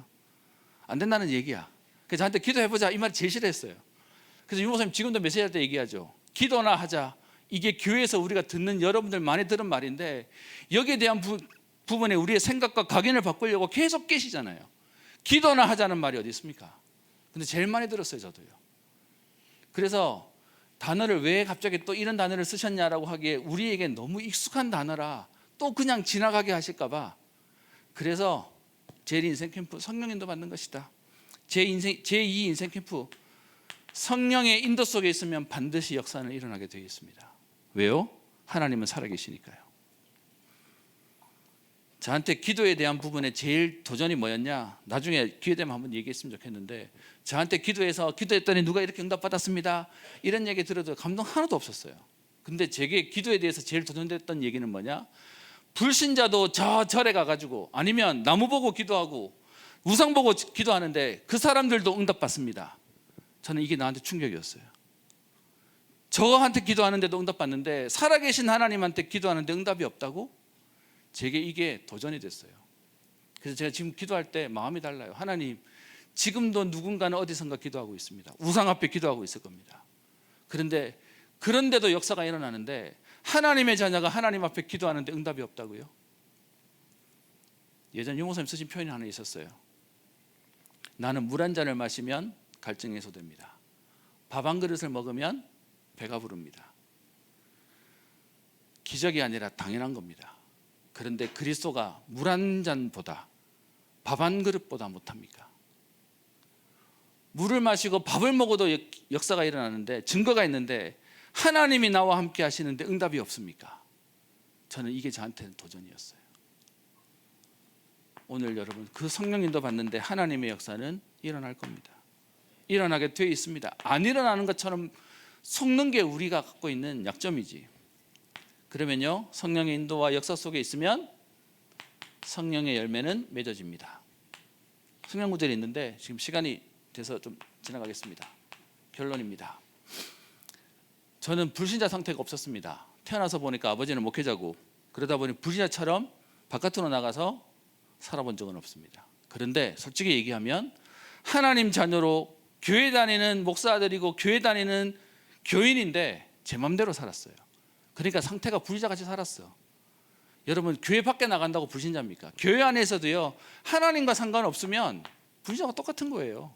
안 된다는 얘기야. 그래서 저한테 기도해보자 이 말을 제일 싫어했어요. 그래서 유목사님 지금도 메시지할 때 얘기하죠. 기도나 하자. 이게 교회에서 우리가 듣는, 여러분들 많이 들은 말인데 여기에 대한 부분에 우리의 생각과 각인을 바꾸려고 계속 깨시잖아요. 기도나 하자는 말이 어디 있습니까? 근데 제일 많이 들었어요, 저도요. 그래서 단어를 왜 갑자기 또 이런 단어를 쓰셨냐라고 하기에 우리에게 너무 익숙한 단어라 또 그냥 지나가게 하실까 봐, 그래서 제1인생 캠프 성령 인도 받는 것이다. 제2 인생 캠프 성령의 인도 속에 있으면 반드시 역사는 일어나게 되어 있습니다. 왜요? 하나님은 살아계시니까요. 저한테 기도에 대한 부분에 제일 도전이 뭐였냐? 나중에 기회 되면 한번 얘기했으면 좋겠는데, 저한테 기도했더니 누가 이렇게 응답받았습니다 이런 얘기 들어도 감동 하나도 없었어요. 근데 제게 기도에 대해서 제일 도전됐던 얘기는 뭐냐? 불신자도 저 절에 가가지고 아니면 나무 보고 기도하고 우상 보고 기도하는데 그 사람들도 응답받습니다. 저는 이게 나한테 충격이었어요. 저한테 기도하는데도 응답받는데 살아계신 하나님한테 기도하는데 응답이 없다고? 제게 이게 도전이 됐어요. 그래서 제가 지금 기도할 때 마음이 달라요. 하나님, 지금도 누군가는 어디선가 기도하고 있습니다. 우상 앞에 기도하고 있을 겁니다. 그런데도 역사가 일어나는데 하나님의 자녀가 하나님 앞에 기도하는데 응답이 없다고요? 예전 유목사님 쓰신 표현이 하나 있었어요. 나는 물 한 잔을 마시면 갈증이 해소됩니다. 밥 한 그릇을 먹으면 배가 부릅니다. 기적이 아니라 당연한 겁니다. 그런데 그리스도가 물 한 잔보다 밥 한 그릇보다 못합니까? 물을 마시고 밥을 먹어도 역사가 일어나는데, 증거가 있는데 하나님이 나와 함께 하시는데 응답이 없습니까? 저는 이게 저한테는 도전이었어요. 오늘 여러분 그 성령 인도 받는데 하나님의 역사는 일어날 겁니다. 일어나게 되어 있습니다. 안 일어나는 것처럼 속는 게 우리가 갖고 있는 약점이지. 그러면요, 성령의 인도와 역사 속에 있으면 성령의 열매는 맺어집니다. 성령 구절이 있는데 지금 시간이 돼서 좀 지나가겠습니다. 결론입니다. 저는 불신자 상태가 없었습니다. 태어나서 보니까 아버지는 목회자고, 그러다 보니 불신자처럼 바깥으로 나가서 살아본 적은 없습니다. 그런데 솔직히 얘기하면 하나님 자녀로 교회 다니는 목사들이고 교회 다니는 교인인데 제 맘대로 살았어요. 그러니까 상태가 불신자같이 살았어. 여러분 교회 밖에 나간다고 불신자입니까? 교회 안에서도요, 하나님과 상관없으면 불신자가 똑같은 거예요.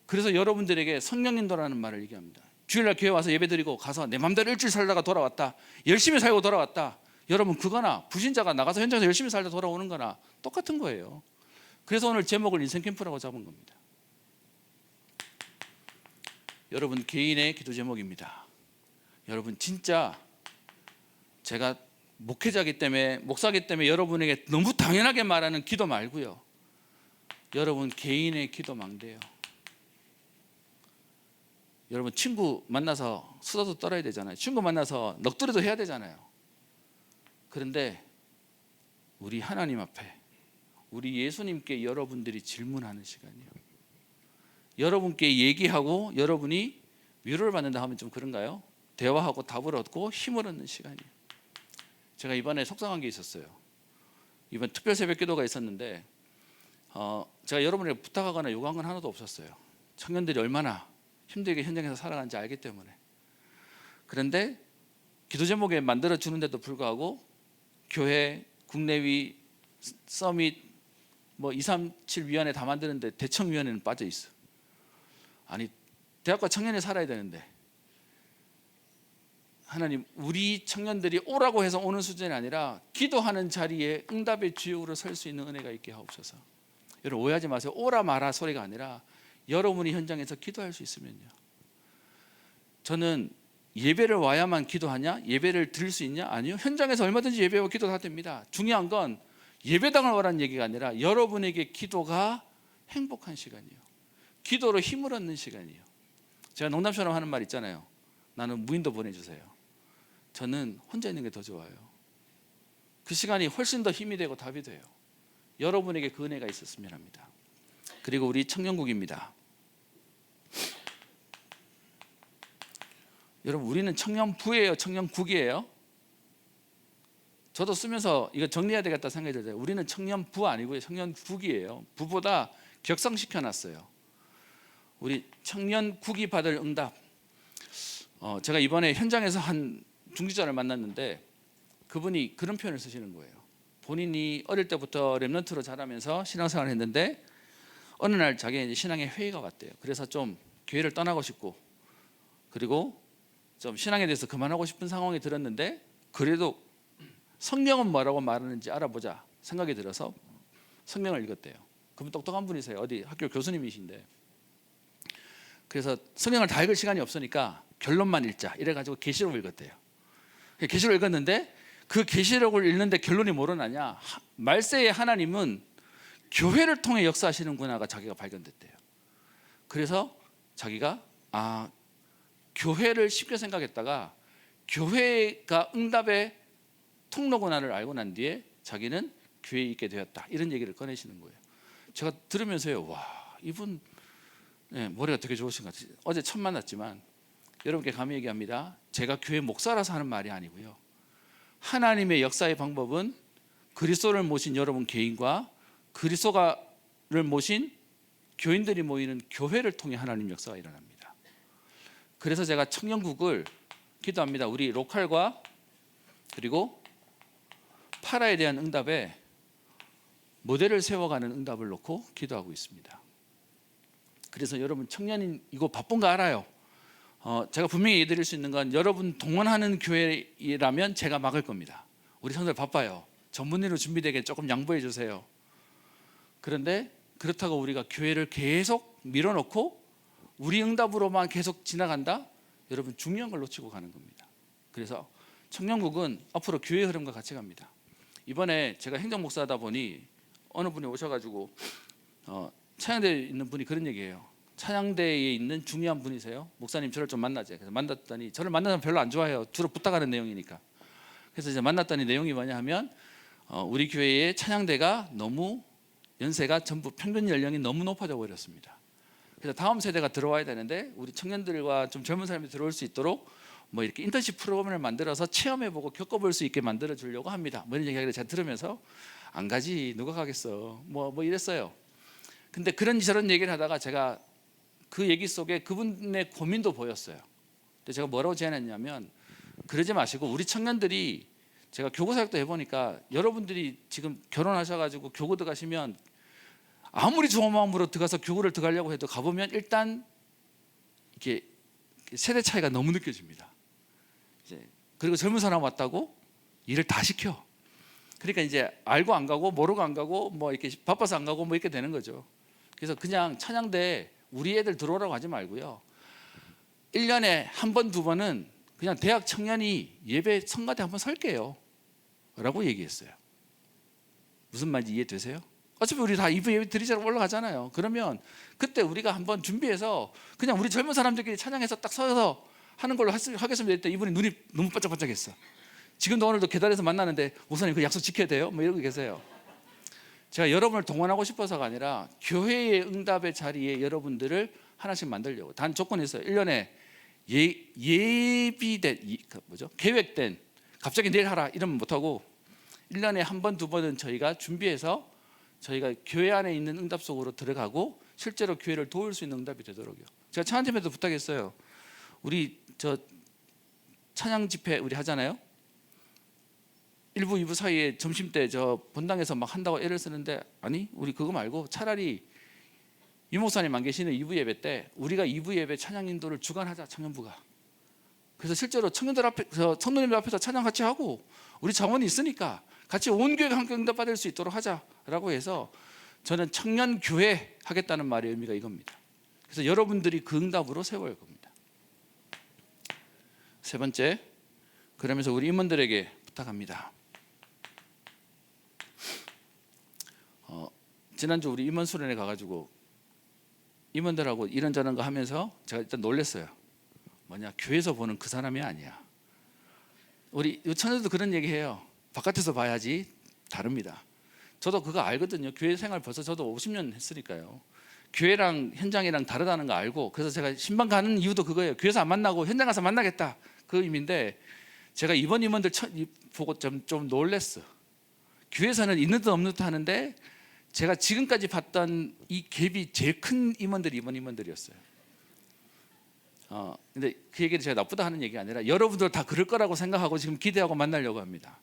그래서 여러분들에게 성령 인도라는 말을 얘기합니다. 주일날 교회 와서 예배드리고 가서 내 맘대로 일주일 살다가 돌아왔다, 열심히 살고 돌아왔다, 여러분 그거나 불신자가 나가서 현장에서 열심히 살다 돌아오는 거나 똑같은 거예요. 그래서 오늘 제목을 인생 캠프라고 잡은 겁니다. 여러분 개인의 기도 제목입니다. 여러분 진짜 제가 목회자기 때문에, 목사기 때문에 여러분에게 너무 당연하게 말하는 기도 말고요, 여러분 개인의 기도 망대요. 여러분 친구 만나서 수다도 떨어야 되잖아요. 친구 만나서 넋두리도 해야 되잖아요. 그런데 우리 하나님 앞에 우리 예수님께 여러분들이 질문하는 시간이에요. 여러분께 얘기하고 여러분이 위로를 받는다 하면 좀 그런가요? 대화하고 답을 얻고 힘을 얻는 시간이에요. 제가 이번에 속상한 게 있었어요. 이번 특별 새벽 기도가 있었는데 제가 여러분에게 부탁하거나 요구한 건 하나도 없었어요. 청년들이 얼마나 힘들게 현장에서 살아가는지 알기 때문에. 그런데 기도 제목에 만들어 주는데도 불구하고 교회, 국내위, 서밋, 237 위원회 다 만드는데 대청위원회는 빠져 있어. 아니 대학과 청년이 살아야 되는데 하나님, 우리 청년들이 오라고 해서 오는 수준이 아니라 기도하는 자리에 응답의 주역으로 설 수 있는 은혜가 있게 하옵소서. 여러분 오해하지 마세요. 오라 마라 소리가 아니라 여러분이 현장에서 기도할 수 있으면요. 저는 예배를 와야만 기도하냐? 예배를 드릴 수 있냐? 아니요. 현장에서 얼마든지 예배와 기도 다 됩니다. 중요한 건 예배당을 오라는 얘기가 아니라 여러분에게 기도가 행복한 시간이에요. 기도로 힘을 얻는 시간이에요. 제가 농담처럼 하는 말 있잖아요. 나는 무인도 보내주세요. 저는 혼자 있는 게 더 좋아요. 그 시간이 훨씬 더 힘이 되고 답이 돼요. 여러분에게 그 은혜가 있었으면 합니다. 그리고 우리 청년국입니다. 여러분 우리는 청년부예요, 청년국이에요? 저도 쓰면서 이거 정리해야 되겠다 생각이 들어요. 우리는 청년부 아니고요, 청년국이에요. 부보다 격상시켜놨어요. 우리 청년국이 받을 응답. 제가 이번에 현장에서 한 중지자를 만났는데 그분이 그런 표현을 쓰시는 거예요. 본인이 어릴 때부터 렘넌트로 자라면서 신앙생활을 했는데 어느 날 자기가 이제 신앙의 회의가 왔대요. 그래서 좀 교회를 떠나고 싶고 그리고 좀 신앙에 대해서 그만하고 싶은 상황이 들었는데 그래도 성경은 뭐라고 말하는지 알아보자 생각이 들어서 성경을 읽었대요. 그분 똑똑한 분이세요. 어디 학교 교수님이신데. 그래서 성경을 다 읽을 시간이 없으니까 결론만 읽자 이래가지고 계시록을 읽었대요. 계시록을 읽었는데 그 계시록을 읽는데 결론이 뭐로 나냐? 말세의 하나님은 교회를 통해 역사하시는구나가 자기가 발견됐대요. 그래서 자기가 교회를 쉽게 생각했다가 교회가 응답의 통로구나를 알고 난 뒤에 자기는 교회에 있게 되었다 이런 얘기를 꺼내시는 거예요. 제가 들으면서요, 와, 이분 머리가 되게 좋으신 것 같아요. 어제 처음 만났지만 여러분께 감히 얘기합니다. 제가 교회 목사라서 하는 말이 아니고요, 하나님의 역사의 방법은 그리스도를 모신 여러분 개인과 그리스도를 모신 교인들이 모이는 교회를 통해 하나님 역사가 일어납니다. 그래서 제가 청년국을 기도합니다. 우리 로컬과 그리고 파라에 대한 응답에 모델을 세워가는 응답을 놓고 기도하고 있습니다. 그래서 여러분 청년인 이거 바쁜 거 알아요. 제가 분명히 얘기드릴 수 있는 건 여러분 동원하는 교회라면 제가 막을 겁니다. 우리 성도들 바빠요. 전문의로 준비되게 조금 양보해 주세요. 그런데 그렇다고 우리가 교회를 계속 밀어놓고 우리 응답으로만 계속 지나간다? 여러분 중요한 걸 놓치고 가는 겁니다. 그래서 청년국은 앞으로 교회의 흐름과 같이 갑니다. 이번에 제가 행정목사하다 보니 어느 분이 오셔가지고 찬양대에 있는 분이 그런 얘기해요. 찬양대에 있는 중요한 분이세요. 목사님 저를 좀 만나재. 그래서 만났더니 저를 만나면 별로 안 좋아해요. 주로 부탁하는 내용이니까. 그래서 이제 만났더니 내용이 뭐냐 하면 우리 교회의 찬양대가 너무 연세가 전부 평균 연령이 너무 높아져 버렸습니다. 그래서 다음 세대가 들어와야 되는데 우리 청년들과 좀 젊은 사람이 들어올 수 있도록 이렇게 인턴십 프로그램을 만들어서 체험해보고 겪어볼 수 있게 만들어 주려고 합니다. 이런 얘기를 제가 들으면서 안 가지 누가 가겠어 이랬어요. 근데 그런 저런 얘기를 하다가 제가 그 얘기 속에 그분의 고민도 보였어요. 근데 제가 뭐라고 제안했냐면 그러지 마시고 우리 청년들이 제가 교구 사역도 해보니까 여러분들이 지금 결혼하셔가지고 교구 들어가시면 아무리 좋은 마음으로 들어가서 교구를 들어가려고 해도 가보면 일단 이렇게 세대 차이가 너무 느껴집니다. 그리고 젊은 사람 왔다고 일을 다 시켜. 그러니까 이제 알고 안 가고 모르고 안 가고 이렇게 바빠서 안 가고 이렇게 되는 거죠. 그래서 그냥 찬양대 우리 애들 들어오라고 하지 말고요, 1년에 한 번, 두 번은 그냥 대학 청년이 예배 성가대 한번 설게요 라고 얘기했어요. 무슨 말인지 이해되세요? 어차피 우리 다 예배 드리자로 올라가잖아요. 그러면 그때 우리가 한번 준비해서 그냥 우리 젊은 사람들끼리 찬양해서 딱 서서 하는 걸로 하겠습니다. 이분이 눈이 너무 반짝반짝했어. 지금도 오늘도 계단에서 만나는데 목사님 그 약속 지켜야 돼요? 뭐 이러고 계세요. 제가 여러분을 동원하고 싶어서가 아니라 교회의 응답의 자리에 여러분들을 하나씩 만들려고. 단 조건이 있어요. 1년에 예비된 계획된 갑자기 내일 하라 이러면 못하고 1년에 한 번, 두 번은 저희가 준비해서 저희가 교회 안에 있는 응답 속으로 들어가고 실제로 교회를 도울 수 있는 응답이 되도록요. 제가 찬양팀에도 부탁했어요. 우리 저 찬양 집회 우리 하잖아요. 1부, 2부 사이에 점심때 저 본당에서 막 한다고 애를 쓰는데 아니 우리 그거 말고 차라리 유 목사님 안 계시는 2부 예배 때 우리가 2부 예배 찬양 인도를 주관하자 청년부가. 그래서 실제로 청년들 앞에서 성도님들 앞에서 찬양 같이 하고 우리 자원이 있으니까 같이 온 교회가 함께 응답받을 수 있도록 하자라고 해서 저는 청년 교회 하겠다는 말의 의미가 이겁니다. 그래서 여러분들이 그 응답으로 세워야 겁니다. 세 번째, 그러면서 우리 임원들에게 부탁합니다. 지난주 우리 임원 수련회 가가지고 임원들하고 이런저런 거 하면서 제가 일단 놀랐어요. 뭐냐, 교회에서 보는 그 사람이 아니야. 우리 청년들도 그런 얘기해요. 바깥에서 봐야지 다릅니다. 저도 그거 알거든요. 교회 생활 벌써 저도 50년 했으니까요. 교회랑 현장이랑 다르다는 거 알고, 그래서 제가 신방 가는 이유도 그거예요. 교회에서 안 만나고 현장 가서 만나겠다, 그 의미인데, 제가 이번 임원들 보고 좀 놀랐어. 교회에서는 있는 듯 없는 듯 하는데 제가 지금까지 봤던 이 갭이 제일 큰 임원들이 이번 임원들이었어요. 근데 그 얘기를 제가 나쁘다 하는 얘기가 아니라 여러분들 다 그럴 거라고 생각하고 지금 기대하고 만나려고 합니다.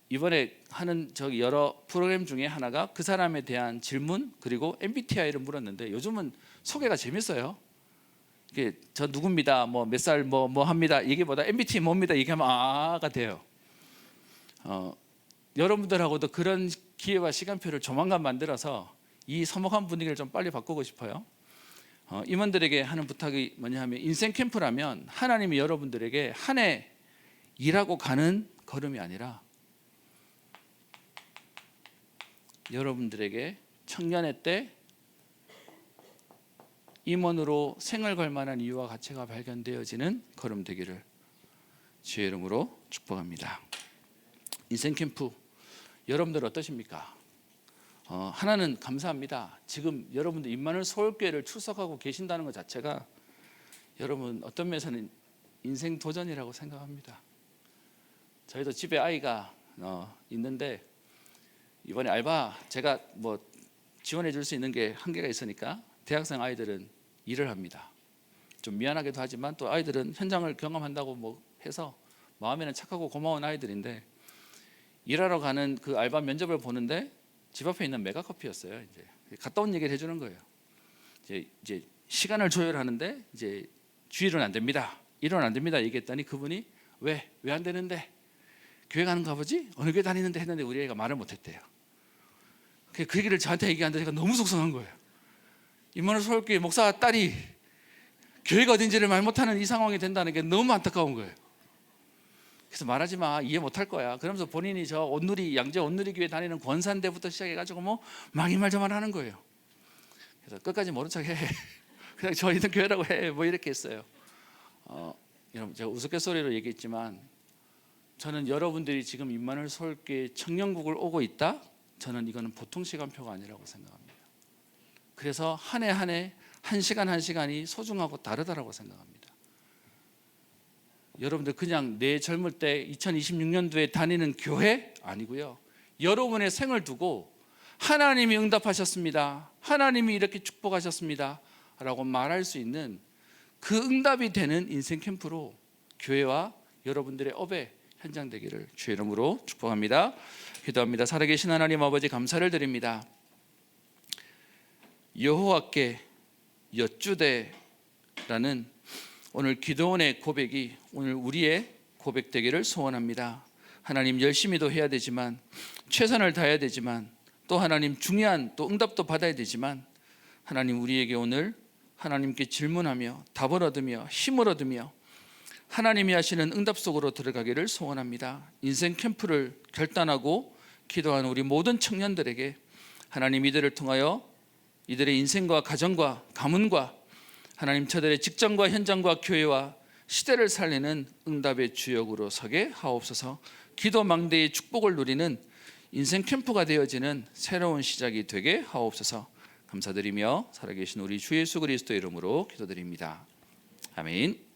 이번에 하는 저기 여러 프로그램 중에 하나가 그 사람에 대한 질문 그리고 MBTI를 물었는데, 요즘은 소개가 재밌어요. 이게 저 누굽니다, 뭐 몇 살 뭐 합니다 얘기보다 MBTI 뭡니다 얘기하면 아가 돼요. 여러분들하고도 그런 기회와 시간표를 조만간 만들어서 이 서먹한 분위기를 좀 빨리 바꾸고 싶어요. 임원들에게 하는 부탁이 뭐냐 하면, 인생 캠프라면 하나님이 여러분들에게 한 해 일하고 가는 걸음이 아니라 여러분들에게 청년회 때 임원으로 생을 걸 만한 이유와 가치가 발견되어지는 걸음 되기를 주의 이름으로 축복합니다. 인생 캠프 여러분들 어떠십니까? 하나는 감사합니다. 지금 여러분들 임마누엘 서울교회를 출석하고 계신다는 것 자체가 여러분 어떤 면에서는 인생 도전이라고 생각합니다. 저희도 집에 아이가 있는데 이번에 알바 제가 뭐 지원해 줄 수 있는 게 한계가 있으니까 대학생 아이들은 일을 합니다. 좀 미안하기도 하지만 또 아이들은 현장을 경험한다고 뭐 해서 마음에는 착하고 고마운 아이들인데, 일하러 가는 그 알바 면접을 보는데 집 앞에 있는 메가커피였어요. 이제 갔다 온 얘기를 해주는 거예요. 이제 시간을 조율하는데 이제 주일은 안 됩니다, 일은 안 됩니다 얘기했더니 그분이 왜 안 되는데, 교회 가는 가 보지, 어느 교회 다니는데 했는데 우리 애가 말을 못했대요. 그 얘기를 저한테 얘기하는데 제가 너무 속상한 거예요. 임마누엘 서울교회 목사 딸이 교회가 어딘지를 말 못하는 이 상황이 된다는 게 너무 안타까운 거예요. 그래서 말하지 마, 이해 못할 거야. 그러면서 본인이 저 양재 온누리 교회 다니는 권산대부터 시작해가지고 뭐 망이말 저말 하는 거예요. 그래서 끝까지 모른 척 해. 그냥 저 있는 교회라고 해. 뭐 이렇게 했어요. 여러분, 제가 우스갯소리로 얘기했지만 저는 여러분들이 지금 임마누엘 서울교회 청년국을 오고 있다, 저는 이거는 보통 시간표가 아니라고 생각합니다. 그래서 한 해 한 해 한 시간 한 시간이 소중하고 다르다라고 생각합니다. 여러분들 그냥 내 젊을 때 2026년도에 다니는 교회 아니고요, 여러분의 생을 두고 하나님이 응답하셨습니다, 하나님이 이렇게 축복하셨습니다 라고 말할 수 있는 그 응답이 되는 인생 캠프로 교회와 여러분들의 업의 현장 되기를 주의 이름으로 축복합니다. 기도합니다. 살아계신 하나님 아버지, 감사를 드립니다. 여호와께 여쭈되라는 오늘 기도원의 고백이 오늘 우리의 고백 되기를 소원합니다. 하나님, 열심히도 해야 되지만, 최선을 다해야 되지만, 또 하나님 중요한 또 응답도 받아야 되지만, 하나님 우리에게 오늘 하나님께 질문하며 답을 얻으며 힘을 얻으며 하나님이 하시는 응답 속으로 들어가기를 소원합니다. 인생 캠프를 결단하고 기도하는 우리 모든 청년들에게 하나님 이들을 통하여 이들의 인생과 가정과 가문과 하나님 저들의 직장과 현장과 교회와 시대를 살리는 응답의 주역으로 서게 하옵소서. 기도 망대의 축복을 누리는 인생 캠프가 되어지는 새로운 시작이 되게 하옵소서. 감사드리며 살아계신 우리 주 예수 그리스도의 이름으로 기도드립니다. 아멘.